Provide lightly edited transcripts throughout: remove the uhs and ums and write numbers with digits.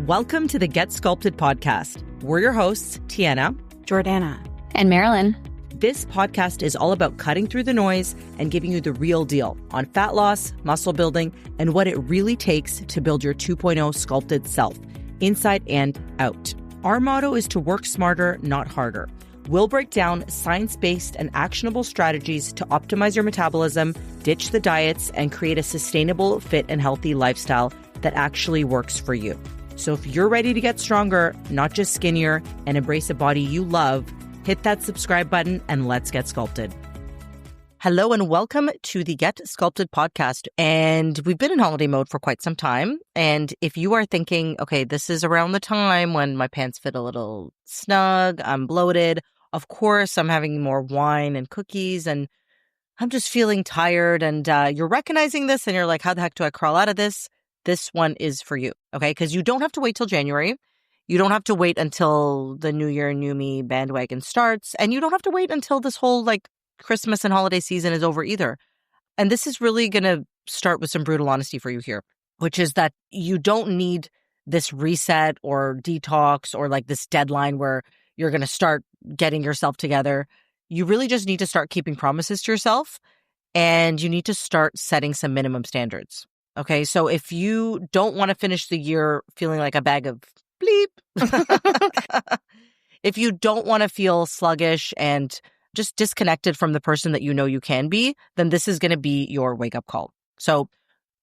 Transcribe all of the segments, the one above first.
Welcome to the Get Sculpted podcast. We're your hosts, Tiana, Jordana, and Marilyn. This podcast is all about cutting through the noise and giving you the real deal on fat loss, muscle building, and what it really takes to build your 2.0 sculpted self, inside and out. Our motto is to work smarter, not harder. We'll break down science-based and actionable strategies to optimize your metabolism, ditch the diets, and create a sustainable, fit, and healthy lifestyle that actually works for you. So if you're ready to get stronger, not just skinnier, and embrace a body you love, hit that subscribe button and let's get sculpted. Hello and welcome to the Get Sculpted podcast. And we've been in holiday mode for quite some time. And if you are thinking, okay, this is around the time when my pants fit a little snug, I'm bloated, of course, I'm having more wine and cookies, and I'm just feeling tired. And you're recognizing this and you're like, how the heck do I crawl out of this? This one is for you, okay? Because you don't have to wait till January. You don't have to wait until the New Year, New Me bandwagon starts. And you don't have to wait until this whole Christmas and holiday season is over either. And this is really going to start with some brutal honesty for you here, which is that you don't need this reset or detox or this deadline where you're going to start getting yourself together. You really just need to start keeping promises to yourself, and you need to start setting some minimum standards. Okay, so if you don't want to finish the year feeling like a bag of bleep, if you don't want to feel sluggish and just disconnected from the person that you know you can be, then this is going to be your wake-up call. So,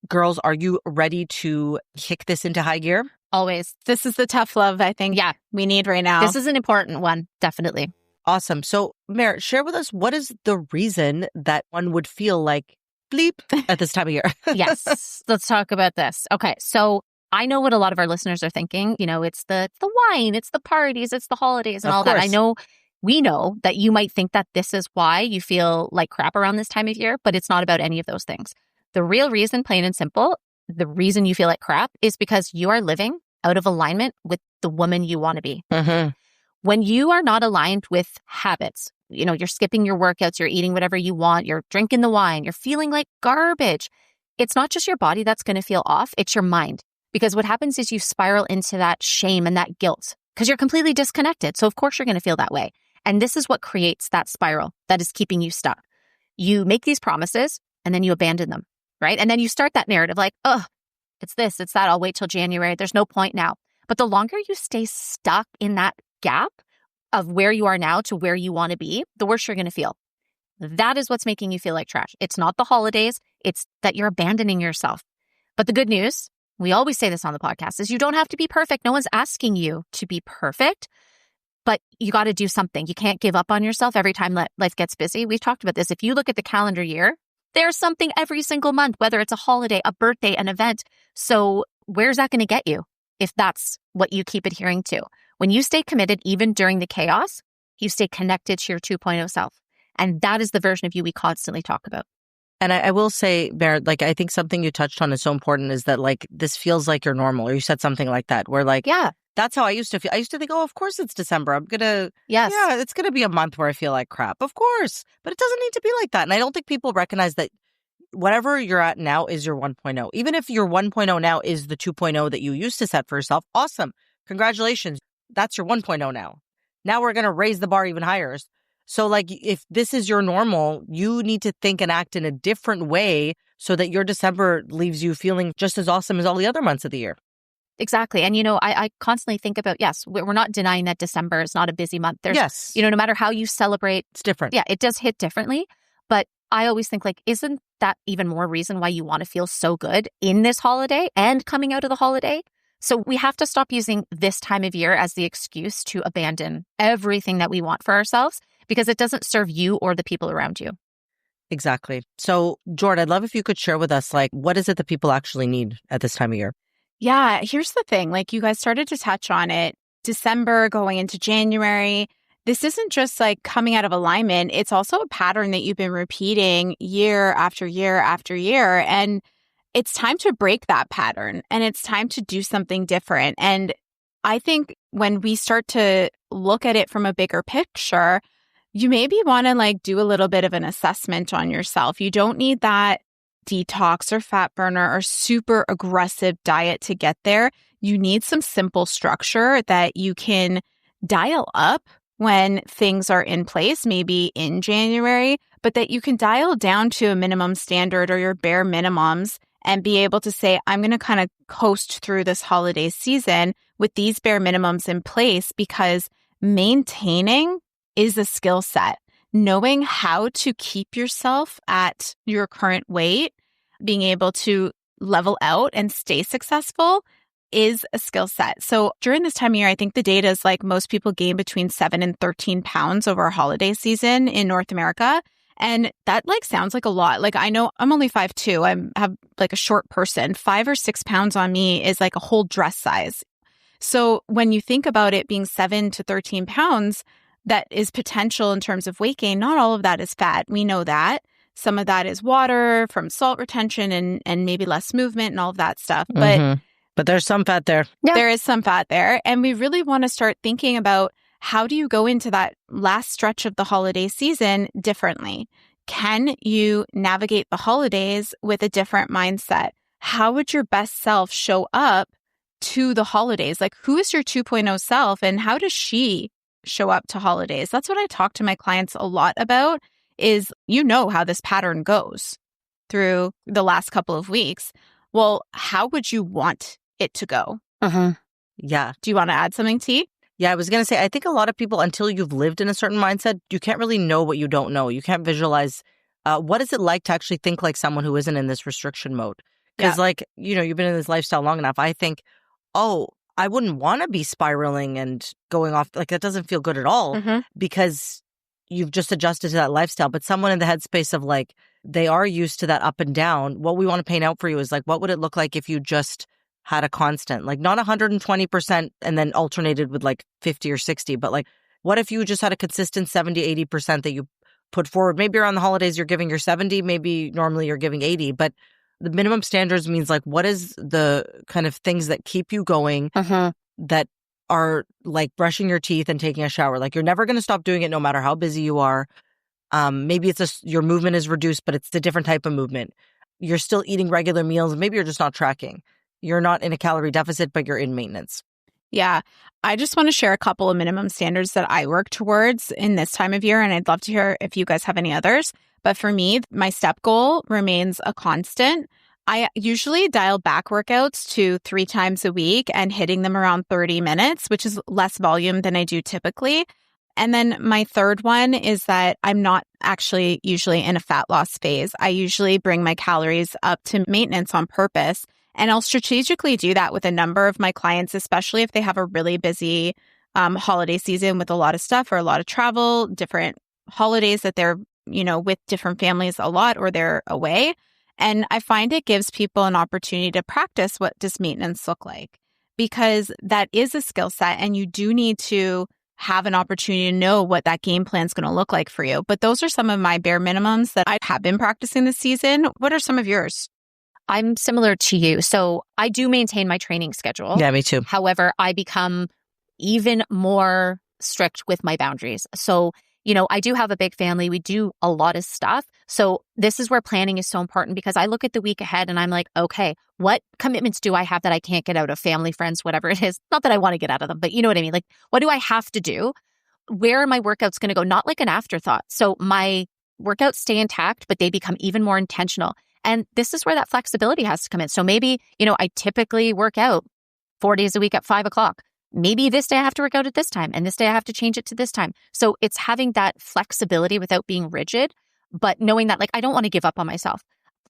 girls, are you ready to kick this into high gear? Always. This is the tough love I think we need right now. This is an important one, definitely. Awesome. So, Mer, share with us, what is the reason that one would feel like bleep at this time of year? Yes, let's talk about this. Okay, so I know what a lot of our listeners are thinking. You know, it's the wine, it's the parties, it's the holidays and all that. I know, we know that you might think that this is why you feel like crap around this time of year, but it's not about any of those things. The real reason, plain and simple, the reason you feel like crap is because you are living out of alignment with the woman you want to be. Mm-hmm. When you are not aligned with habits, you know, you're skipping your workouts, you're eating whatever you want, you're drinking the wine, you're feeling like garbage. It's not just your body that's going to feel off, it's your mind. Because what happens is you spiral into that shame and that guilt because you're completely disconnected. So of course you're going to feel that way. And this is what creates that spiral that is keeping you stuck. You make these promises and then you abandon them, right? And then you start that narrative like, oh, it's this, it's that, I'll wait till January. There's no point now. But the longer you stay stuck in that gap of where you are now to where you want to be, the worse you're going to feel. That is what's making you feel like trash. It's not the holidays. It's that you're abandoning yourself. But the good news, we always say this on the podcast, is you don't have to be perfect. No one's asking you to be perfect, but you got to do something. You can't give up on yourself every time life gets busy. We've talked about this. If you look at the calendar year, there's something every single month, whether it's a holiday, a birthday, an event. So where's that going to get you if that's what you keep adhering to? When you stay committed, even during the chaos, you stay connected to your 2.0 self. And that is the version of you we constantly talk about. And I will say, Bear, I think something you touched on is so important is that this feels like you're normal, or you said something like that, where that's how I used to feel. I used to think, oh, of course it's December. It's going to be a month where I feel like crap. Of course. But it doesn't need to be like that. And I don't think people recognize that whatever you're at now is your 1.0. Even if your 1.0 now is the 2.0 that you used to set for yourself, awesome. Congratulations. That's your 1.0 now. Now we're going to raise the bar even higher. So if this is your normal, you need to think and act in a different way so that your December leaves you feeling just as awesome as all the other months of the year. Exactly. And, I constantly think about, yes, we're not denying that December is not a busy month. Yes. No matter how you celebrate. It's different. Yeah, it does hit differently. But I always think isn't that even more reason why you want to feel so good in this holiday and coming out of the holiday? So we have to stop using this time of year as the excuse to abandon everything that we want for ourselves because it doesn't serve you or the people around you. Exactly. So, Jord, I'd love if you could share with us, what is it that people actually need at this time of year? Yeah, here's the thing. You guys started to touch on it. December going into January, this isn't just coming out of alignment. It's also a pattern that you've been repeating year after year after year. And it's time to break that pattern and it's time to do something different. And I think when we start to look at it from a bigger picture, you maybe want to do a little bit of an assessment on yourself. You don't need that detox or fat burner or super aggressive diet to get there. you need some simple structure that you can dial up when things are in place, maybe in January, but that you can dial down to a minimum standard or your bare minimums and be able to say, I'm going to kind of coast through this holiday season with these bare minimums in place, because maintaining is a skill set. Knowing how to keep yourself at your current weight, being able to level out and stay successful is a skill set. So during this time of year, I think the data is like most people gain between 7 and 13 pounds over a holiday season in North America. And that like sounds like a lot. Like I know I'm only 5'2". I have like a short person. 5 or 6 pounds on me is like a whole dress size. So when you think about it being 7 to 13 pounds, that is potential in terms of weight gain. Not all of that is fat. We know that. Some of that is water from salt retention and maybe less movement and all of that stuff. But there's some fat there. Yeah. There is some fat there. And we really want to start thinking about, how do you go into that last stretch of the holiday season differently? Can you navigate the holidays with a different mindset? How would your best self show up to the holidays? Like, who is your 2.0 self and how does she show up to holidays? That's what I talk to my clients a lot about, is how this pattern goes through the last couple of weeks. Well, how would you want it to go? Yeah. Do you want to add something, T? Yeah, I was going to say, I think a lot of people, until you've lived in a certain mindset, you can't really know what you don't know. You can't visualize what is it like to actually think like someone who isn't in this restriction mode. Because you've been in this lifestyle long enough. I think, I wouldn't want to be spiraling and going off. Like, that doesn't feel good at all because you've just adjusted to that lifestyle. But someone in the headspace of like, they are used to that up and down. What we want to paint out for you is like, what would it look like if you just had a constant, like not 120% and then alternated with like 50 or 60, but like, what if you just had a consistent 70, 80% that you put forward? Maybe around the holidays, you're giving your 70, maybe normally you're giving 80, but the minimum standards means like, what is the kind of things that keep you going that are like brushing your teeth and taking a shower? Like, you're never going to stop doing it no matter how busy you are. Maybe it's your movement is reduced, but it's a different type of movement. You're still eating regular meals. Maybe you're just not tracking. You're not in a calorie deficit, but you're in maintenance. Yeah. I just want to share a couple of minimum standards that I work towards in this time of year. And I'd love to hear if you guys have any others. But for me, my step goal remains a constant. I usually dial back workouts to 3 times a week and hitting them around 30 minutes, which is less volume than I do typically. And then my third one is that I'm not actually usually in a fat loss phase. I usually bring my calories up to maintenance on purpose. And I'll strategically do that with a number of my clients, especially if they have a really busy holiday season with a lot of stuff or a lot of travel, different holidays that they're, with different families a lot or they're away. And I find it gives people an opportunity to practice what does maintenance look like, because that is a skill set and you do need to have an opportunity to know what that game plan is going to look like for you. But those are some of my bare minimums that I have been practicing this season. What are some of yours? I'm similar to you. So I do maintain my training schedule. Yeah, me too. However, I become even more strict with my boundaries. So, I do have a big family. We do a lot of stuff. So this is where planning is so important, because I look at the week ahead and I'm like, okay, what commitments do I have that I can't get out of? Family, friends, whatever it is. Not that I want to get out of them, but you know what I mean? Like, what do I have to do? Where are my workouts going to go? Not like an afterthought. So my workouts stay intact, but they become even more intentional. And this is where that flexibility has to come in. So maybe, I typically work out 4 days a week at 5 o'clock. Maybe this day I have to work out at this time, and this day I have to change it to this time. So it's having that flexibility without being rigid, but knowing that, like, I don't want to give up on myself.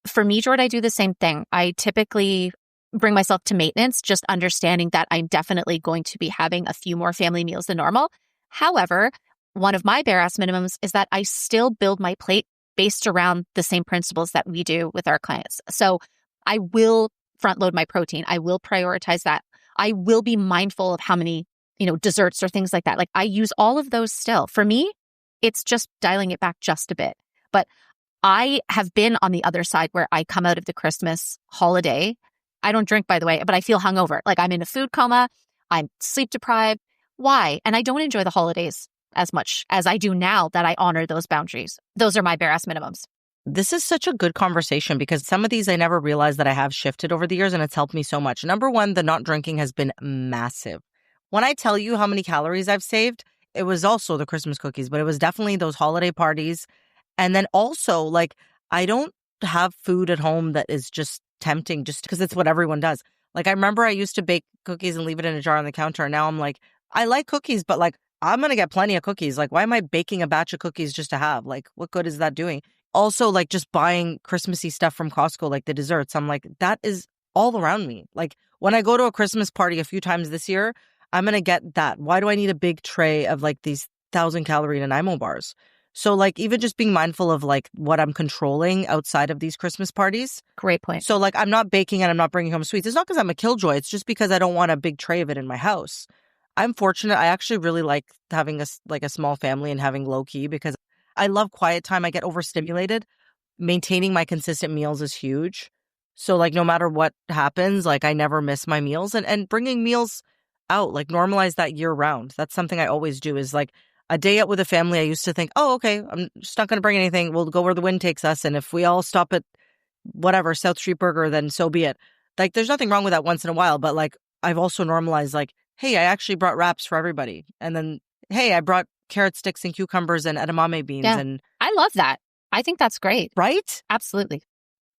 For me, Jordan, I do the same thing. I typically bring myself to maintenance, just understanding that I'm definitely going to be having a few more family meals than normal. However, one of my bare ass minimums is that I still build my plate based around the same principles that we do with our clients. So I will front load my protein. I will prioritize that. I will be mindful of how many, desserts or things like that. Like, I use all of those still. For me, it's just dialing it back just a bit. But I have been on the other side where I come out of the Christmas holiday. I don't drink, by the way, but I feel hungover. Like, I'm in a food coma. I'm sleep deprived. Why? And I don't enjoy the holidays as much as I do now that I honor those boundaries. Those are my bare ass minimums. This is such a good conversation because some of these I never realized that I have shifted over the years, and it's helped me so much. Number one, the not drinking has been massive. When I tell you how many calories I've saved, it was also the Christmas cookies, but it was definitely those holiday parties. And then also, like, I don't have food at home that is just tempting just because it's what everyone does. Like, I remember I used to bake cookies and leave it in a jar on the counter. And now I'm like, I like cookies, but like, I'm going to get plenty of cookies. Like, why am I baking a batch of cookies just to have? Like, what good is that doing? Also, like, just buying Christmassy stuff from Costco, like the desserts. I'm like, that is all around me. Like, when I go to a Christmas party a few times this year, I'm going to get that. Why do I need a big tray of like these 1,000-calorie Nanaimo bars? So like even just being mindful of like what I'm controlling outside of these Christmas parties. Great point. So like I'm not baking and I'm not bringing home sweets. It's not because I'm a killjoy. It's just because I don't want a big tray of it in my house. I'm fortunate. I actually really like having a small family and having low key because I love quiet time. I get overstimulated. Maintaining my consistent meals is huge. So like no matter what happens, like I never miss my meals and bringing meals out, like normalize that year round. That's something I always do is like a day out with a family. I used to think, oh, okay, I'm just not going to bring anything. We'll go where the wind takes us. And if we all stop at whatever, South Street Burger, then so be it. Like there's nothing wrong with that once in a while. But like I've also normalized like, hey, I actually brought wraps for everybody. And then, hey, I brought carrot sticks and cucumbers and edamame beans. Yeah. And I love that. I think that's great. right? Absolutely.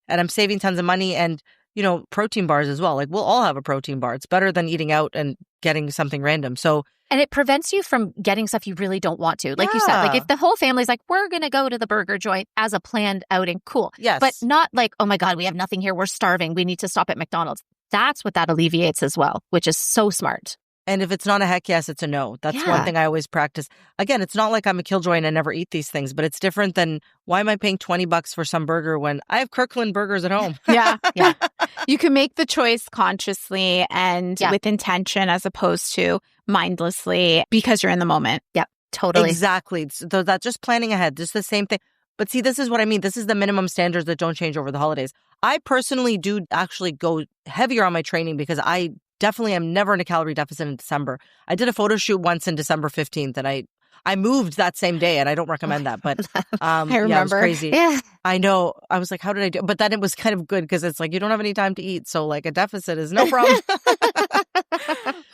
And I'm saving tons of money and, you know, protein bars as well. Like we'll all have a protein bar. It's better than eating out and getting something random. So, and it prevents you from getting stuff you really don't want to. Like you said, like if the whole family's like, we're going to go to the burger joint as a planned outing, cool. yes. But not like, oh my God, we have nothing here. We're starving. We need to stop at McDonald's. That's what that alleviates as well, which is so smart. And if it's not a heck yes, it's a no. That's one thing I always practice. Again, it's not like I'm a killjoy and I never eat these things, but it's different than why am I paying $20 for some burger when I have Kirkland burgers at home? Yeah. You can make the choice consciously and with intention as opposed to mindlessly because you're in the moment. Yep, totally. Exactly. So that's just planning ahead. Just the same thing. But see, this is what I mean. This is the minimum standards that don't change over the holidays. I personally do actually go heavier on my training because I definitely am never in a calorie deficit in December. I did a photo shoot once in December 15th and I moved that same day and I don't recommend that. But I remember. Yeah, it was crazy. Yeah. I know. I was like, how did I do? But then it was kind of good because it's like you don't have any time to eat. So like a deficit is no problem.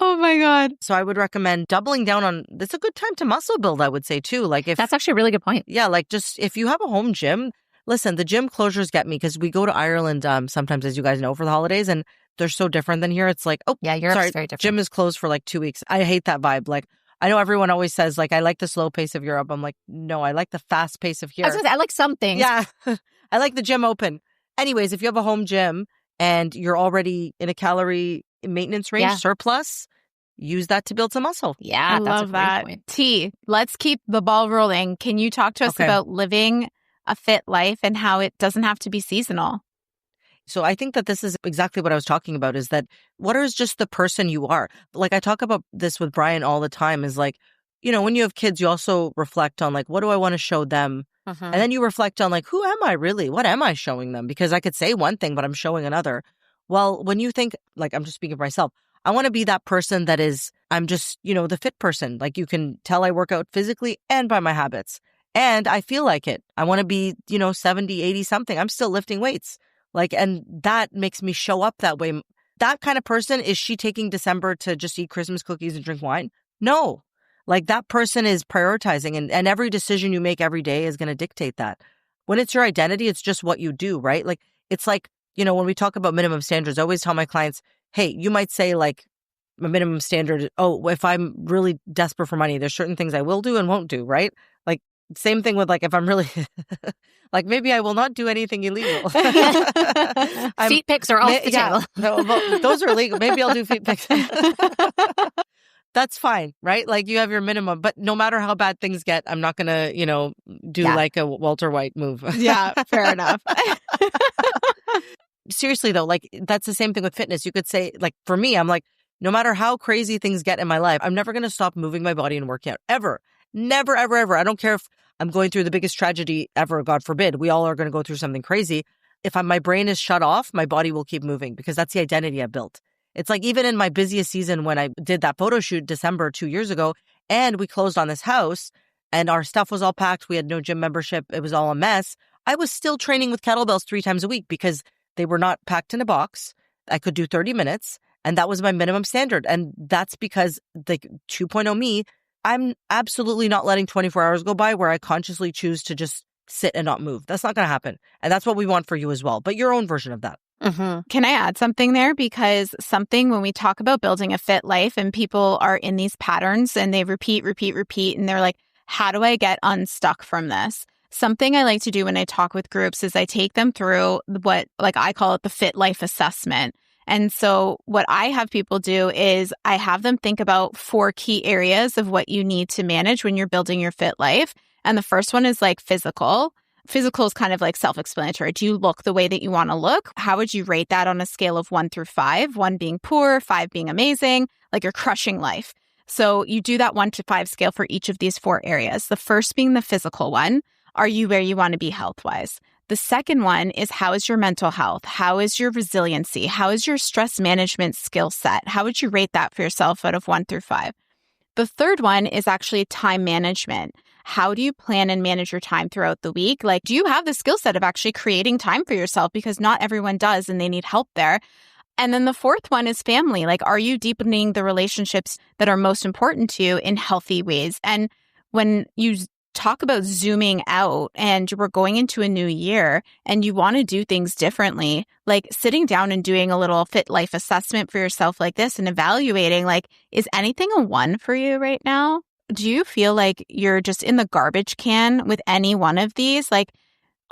Oh my God. So I would recommend doubling down on, it's a good time to muscle build, I would say too. Like if That's actually a really good point. yeah, like just if you have a home gym, listen, the gym closures get me because we go to Ireland sometimes, as you guys know, for the holidays and they're so different than here. It's like, oh, Yeah, Europe's sorry, very different. gym is closed for like 2 weeks. I hate that vibe. Like, I know everyone always says, like, I like the slow pace of Europe. I'm like, no, I like the fast pace of here. I was gonna say, I like some things. Yeah, I like the gym open. Anyways, if you have a home gym and you're already in a calorie maintenance range surplus, use that to build some muscle. Yeah, I that's love a great that. point. T, let's keep the ball rolling. Can you talk to us about living a fit life and how it doesn't have to be seasonal? So I think that this is exactly what I was talking about is that what is just the person you are? Like I talk about this with Brian all the time is like, you know, when you have kids, you also reflect on like, what do I want to show them? And then you reflect on like, who am I really? What am I showing them? Because I could say one thing, but I'm showing another. Well, when you think like, I'm just speaking for myself, I want to be that person that is, I'm just, you know, the fit person. Like you can tell I work out physically and by my habits. And I feel like it. I want to be, you know, 70, 80 something. I'm still lifting weights. Like, and that makes me show up that way. That kind of person, is she taking December to just eat Christmas cookies and drink wine? No. Like that person is prioritizing and every decision you make every day is going to dictate that. When it's your identity, it's just what you do, right? Like, it's like, you know, when we talk about minimum standards, I always tell my clients, hey, you might say like a minimum standard, oh, if I'm really desperate for money, there's certain things I will do and won't do, right? Like, same thing with like, if I'm really, like maybe I will not do anything illegal. Feet pics are off the table. No, those are illegal. Maybe I'll do feet pics. That's fine, right? Like you have your minimum, but no matter how bad things get, I'm not going to, you know, do like a Walter White move. Yeah, fair enough. Seriously though, like that's the same thing with fitness. You could say like, for me, I'm like, no matter how crazy things get in my life, I'm never going to stop moving my body and working out ever. Never, ever, ever. I don't care if I'm going through the biggest tragedy ever, God forbid. We all are going to go through something crazy. If my brain is shut off, my body will keep moving because that's the identity I built. It's like even in my busiest season when I did that photo shoot December 2 years ago, and we closed on this house and our stuff was all packed. We had no gym membership. It was all a mess. I was still training with kettlebells 3 times a week because they were not packed in a box. I could do 30 minutes and that was my minimum standard. And that's because the 2.0 me, I'm absolutely not letting 24 hours go by where I consciously choose to just sit and not move. That's not going to happen. And that's what we want for you as well, but your own version of that. Mm-hmm. Can I add something there? Because when we talk about building a fit life and people are in these patterns and they repeat, and they're like, how do I get unstuck from this? Something I like to do when I talk with groups is I take them through what, like I call it the fit life assessment. And so what I have people do is I have them think about 4 key areas of what you need to manage when you're building your fit life. And the first one is like physical. Physical is kind of like self-explanatory. Do you look the way that you want to look? How would you rate that on a scale of 1 through 5? 1 being poor, 5 being amazing, like you're crushing life. So you do that 1 to 5 scale for each of these 4 areas. The first being the physical one. Are you where you want to be health-wise? The second one is how is your mental health? How is your resiliency? How is your stress management skill set? How would you rate that for yourself out of 1 through 5? The third one is actually time management. How do you plan and manage your time throughout the week? Like, do you have the skill set of actually creating time for yourself? Because not everyone does and they need help there. And then the fourth one is family. Like, are you deepening the relationships that are most important to you in healthy ways? And when you talk about zooming out and we're going into a new year and you want to do things differently, like sitting down and doing a little fit life assessment for yourself like this and evaluating, like, is anything a 1 for you right now? Do you feel like you're just in the garbage can with any one of these? Like,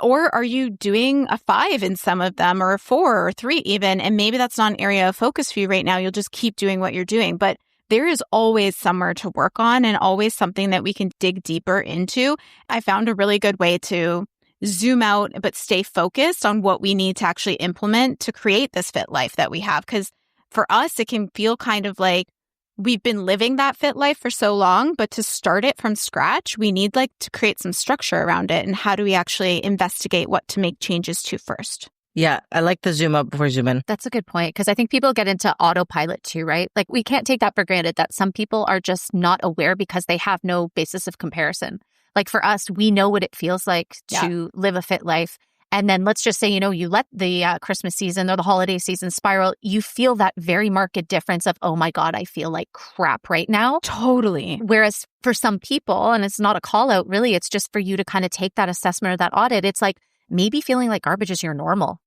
or are you doing a 5 in some of them or a 4 or 3 even? And maybe that's not an area of focus for you right now. You'll just keep doing what you're doing. But there is always somewhere to work on and always something that we can dig deeper into. I found a really good way to zoom out, but stay focused on what we need to actually implement to create this fit life that we have. Because for us, it can feel kind of like we've been living that fit life for so long, but to start it from scratch, we need like to create some structure around it. And how do we actually investigate what to make changes to first? Yeah, I like the zoom out before zoom in. That's a good point because I think people get into autopilot too, right? Like we can't take that for granted that some people are just not aware because they have no basis of comparison. Like for us, we know what it feels like to live a fit life. And then let's just say, you let the Christmas season or the holiday season spiral, you feel that very marked difference of, oh my God, I feel like crap right now. Totally. Whereas for some people, and it's not a call out really, it's just for you to kind of take that assessment or that audit. It's like maybe feeling like garbage is your normal.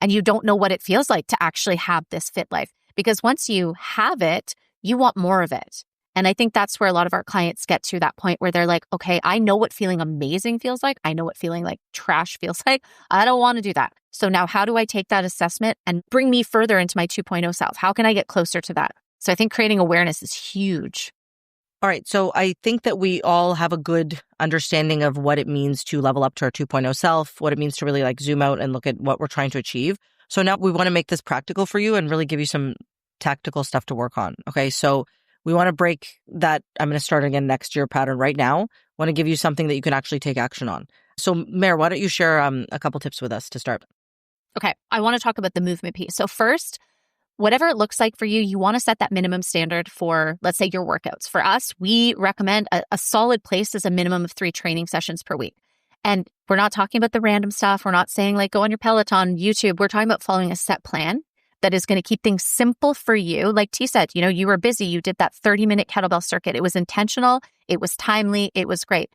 And you don't know what it feels like to actually have this fit life. Because once you have it, you want more of it. And I think that's where a lot of our clients get to that point where they're like, okay, I know what feeling amazing feels like. I know what feeling like trash feels like. I don't want to do that. So now how do I take that assessment and bring me further into my 2.0 self? How can I get closer to that? So I think creating awareness is huge. All right. So I think that we all have a good understanding of what it means to level up to our 2.0 self, what it means to really like zoom out and look at what we're trying to achieve. So now we want to make this practical for you and really give you some tactical stuff to work on. Okay. So we want to break that I'm going to start again next year pattern right now. Want to give you something that you can actually take action on. So Mare, why don't you share a couple tips with us to start? Okay. I want to talk about the movement piece. So first, whatever it looks like for you, you want to set that minimum standard for, let's say, your workouts. For us, we recommend a solid place is a minimum of 3 training sessions per week. And we're not talking about the random stuff. We're not saying like go on your Peloton, YouTube. We're talking about following a set plan that is going to keep things simple for you. Like T said, you were busy. You did that 30-minute kettlebell circuit. It was intentional. It was timely. It was great.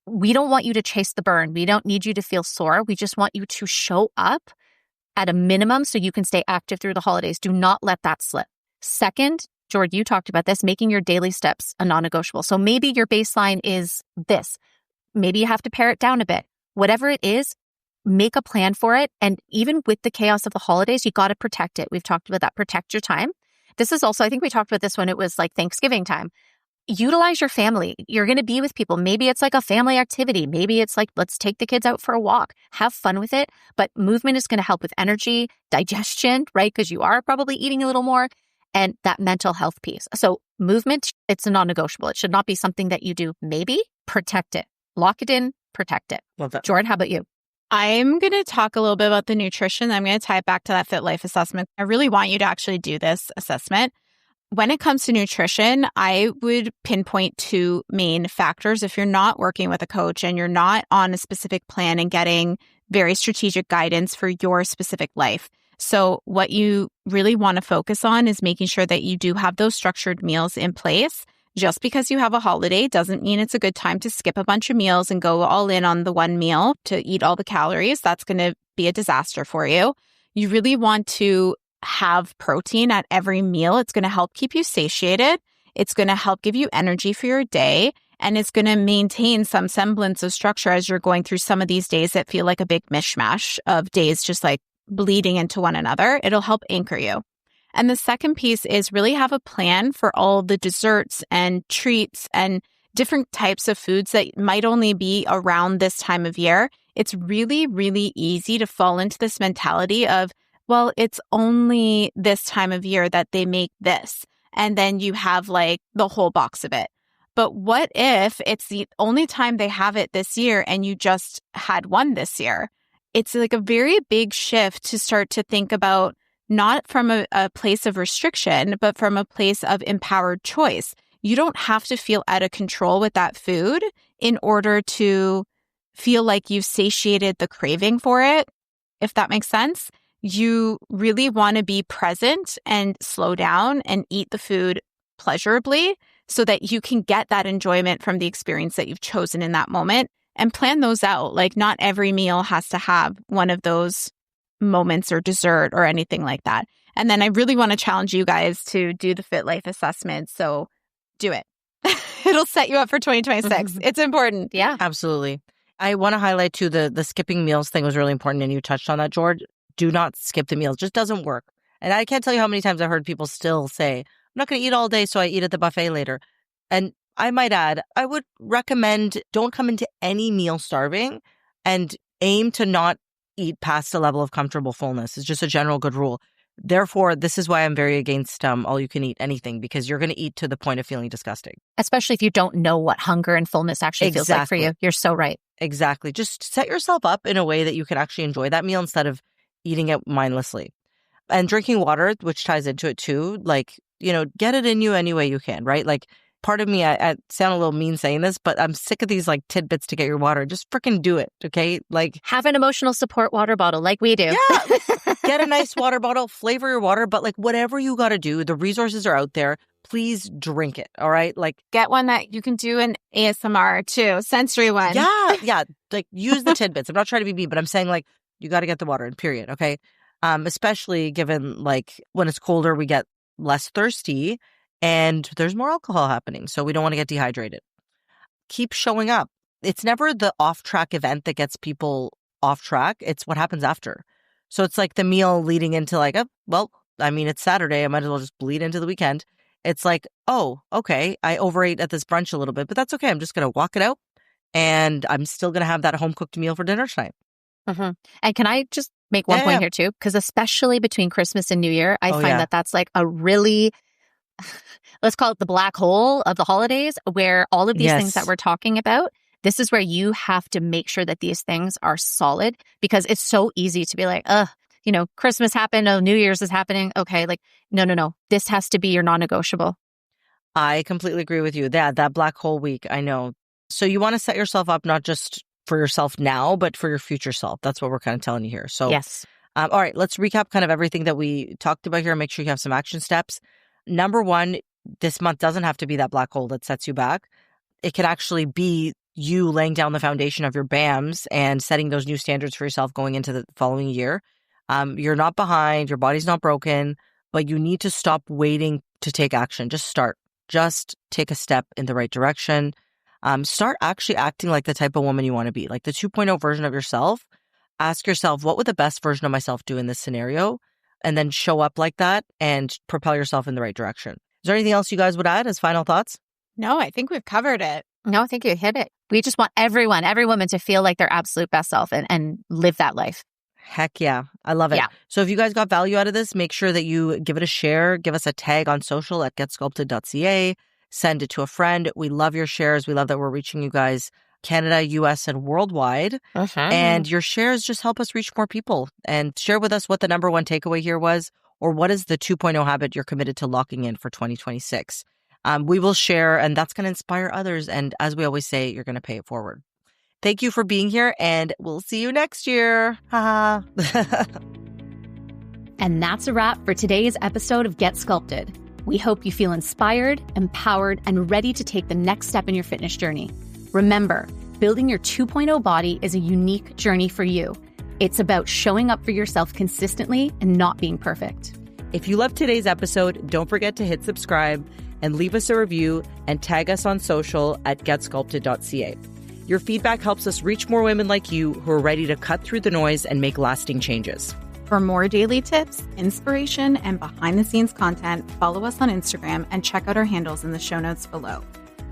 We don't want you to chase the burn. We don't need you to feel sore. We just want you to show up at a minimum so you can stay active through the holidays. Do not let that slip. Second, George, you talked about this, making your daily steps a non-negotiable. So maybe your baseline is this. Maybe you have to pare it down a bit. Whatever it is, make a plan for it. And even with the chaos of the holidays, you got to protect it. We've talked about that. Protect your time. This is also, I think we talked about this when it was like Thanksgiving time. Utilize your family. You're going to be with people. Maybe it's like a family activity. Maybe it's like, let's take the kids out for a walk. Have fun with it. But movement is going to help with energy, digestion, right? Because you are probably eating a little more, and that mental health piece. So movement, it's a non-negotiable. It should not be something that you do maybe. Protect it. Lock it in. Protect it. Love that. Jordan, how about you? I'm going to talk a little bit about the nutrition. I'm going to tie it back to that fit life assessment. I really want you to actually do this assessment. When it comes to nutrition, I would pinpoint 2 main factors. If you're not working with a coach and you're not on a specific plan and getting very strategic guidance for your specific life. So what you really want to focus on is making sure that you do have those structured meals in place. Just because you have a holiday doesn't mean it's a good time to skip a bunch of meals and go all in on the one meal to eat all the calories. That's going to be a disaster for you. You really want to have protein at every meal. It's going to help keep you satiated. It's going to help give you energy for your day. And it's going to maintain some semblance of structure as you're going through some of these days that feel like a big mishmash of days just like bleeding into one another. It'll help anchor you. And the second piece is really have a plan for all the desserts and treats and different types of foods that might only be around this time of year. It's really, really easy to fall into this mentality of, well, it's only this time of year that they make this. And then you have like the whole box of it. But what if it's the only time they have it this year and you just had one this year? It's like a very big shift to start to think about not from a place of restriction, but from a place of empowered choice. You don't have to feel out of control with that food in order to feel like you've satiated the craving for it, if that makes sense. You really want to be present and slow down and eat the food pleasurably so that you can get that enjoyment from the experience that you've chosen in that moment, and plan those out. Like not every meal has to have one of those moments or dessert or anything like that. And then I really want to challenge you guys to do the Fit Life assessment. So do it. It'll set you up for 2026. It's important. Yeah, absolutely. I want to highlight too, the skipping meals thing was really important. And you touched on that, George. Do not skip the meals. It just doesn't work. And I can't tell you how many times I've heard people still say, I'm not going to eat all day, so I eat at the buffet later. And I might add, I would recommend don't come into any meal starving and aim to not eat past a level of comfortable fullness. It's just a general good rule. Therefore, this is why I'm very against all you can eat anything, because you're going to eat to the point of feeling disgusting. Especially if you don't know what hunger and fullness actually feels like for you. You're so right. Exactly. Just set yourself up in a way that you can actually enjoy that meal instead of eating it mindlessly. And drinking water, which ties into it too, like, get it in you any way you can, right? Like, part of me, I sound a little mean saying this, but I'm sick of these like tidbits to get your water. Just freaking do it, okay? Like, have an emotional support water bottle like we do. Yeah. Get a nice water bottle, flavor your water, but like whatever you got to do, the resources are out there. Please drink it, all right? Like, get one that you can do an ASMR too, sensory one. Yeah. Like, use the tidbits. I'm not trying to be mean, but I'm saying like, you got to get the water in, period, okay? Especially given like when it's colder, we get less thirsty and there's more alcohol happening. So we don't want to get dehydrated. Keep showing up. It's never the off-track event that gets people off track. It's what happens after. So it's like the meal leading into like, it's Saturday. I might as well just bleed into the weekend. It's like, oh, okay, I overate at this brunch a little bit, but that's okay. I'm just going to walk it out and I'm still going to have that home-cooked meal for dinner tonight. Mm-hmm. And can I just make one point here too? Because especially between Christmas and New Year, I find that that's like a really, let's call it the black hole of the holidays, where all of these things that we're talking about, this is where you have to make sure that these things are solid, because it's so easy to be like, Christmas happened, New Year's is happening. Okay, like, no. This has to be your non-negotiable. I completely agree with you. That black hole week, I know. So you want to set yourself up not just for yourself now, but for your future self. That's what we're kind of telling you here. So, yes. All right, let's recap kind of everything that we talked about here and make sure you have some action steps. Number one, this month doesn't have to be that black hole that sets you back. It can actually be you laying down the foundation of your BAMs and setting those new standards for yourself going into the following year. You're not behind, your body's not broken, but you need to stop waiting to take action. Just start. Just take a step in the right direction. Start actually acting like the type of woman you want to be, like the 2.0 version of yourself. Ask yourself, what would the best version of myself do in this scenario? And then show up like that and propel yourself in the right direction. Is there anything else you guys would add as final thoughts? No, I think we've covered it. No, I think you hit it. We just want every woman to feel like their absolute best self and live that life. Heck yeah. I love it. Yeah. So if you guys got value out of this, make sure that you give it a share. Give us a tag on social at getsculpted.ca. Send it to a friend. We love your shares. We love that we're reaching you guys Canada, US, and worldwide. And your shares just help us reach more people. And share with us what the number one takeaway here was, or what is the 2.0 habit you're committed to locking in for 2026. We will share, and that's going to inspire others. And as we always say, you're going to pay it forward. Thank you for being here, and we'll see you next year. Ha. And that's a wrap for today's episode of Get Sculpted. We hope you feel inspired, empowered, and ready to take the next step in your fitness journey. Remember, building your 2.0 body is a unique journey for you. It's about showing up for yourself consistently and not being perfect. If you loved today's episode, don't forget to hit subscribe and leave us a review and tag us on social at getsculpted.ca. Your feedback helps us reach more women like you who are ready to cut through the noise and make lasting changes. For more daily tips, inspiration, and behind-the-scenes content, follow us on Instagram and check out our handles in the show notes below.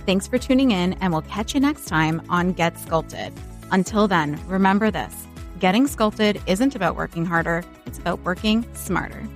Thanks for tuning in, and we'll catch you next time on Get Sculpted. Until then, remember this: getting sculpted isn't about working harder, it's about working smarter.